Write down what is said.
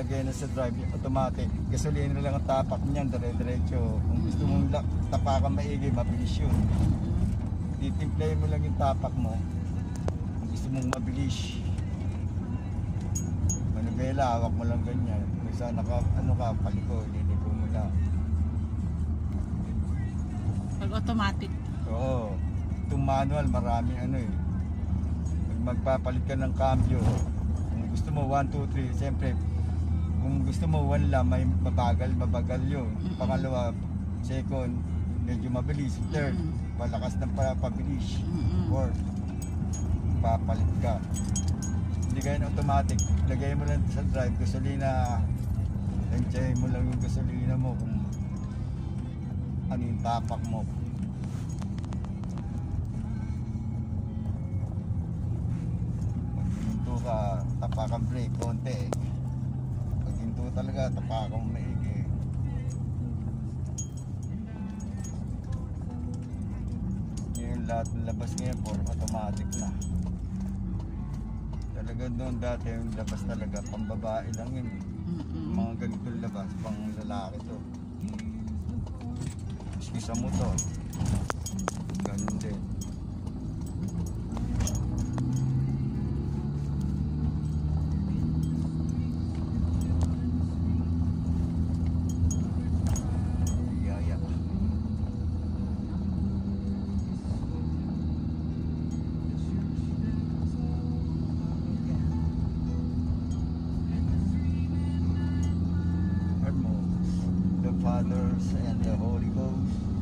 lagay na sa drive, automatic. Gasolina lang ang tapak niyan, dire-diretso. Kung gusto mong tapakan maigi, mabilis yun. Titimplayin mo lang yung tapak mo. Kung gusto mong mabilis. Manubela, hawak mo lang ganyan. Kung saan paliko, liliko mo lang. Pag automatic. Oo. Itong manual, marami Pag magpapalit ka ng cambio, kung gusto mo 1, 2, 3, siyempre, kung gusto mo 1 lang, may mabagal yun. Pangalawa, second, medyo mabilis. Third, malakas ng pabilis. Fourth, papalit ka. Hindi kayo automatic. Lagay mo lang sa drive, gasolina. Enjoy mo lang yung gasolina mo kung ano yung tapak mo. Pag hinto ka, tapakan brake, konti. Pag hinto talaga, tapakan maigi. Ngayon lahat ng labas ngayon, for automatic na. Talaga doon dati yung labas talaga, pang babae lang yun. Mga ganitong labas, pang lalaki to. Maski sa motor, ganun din.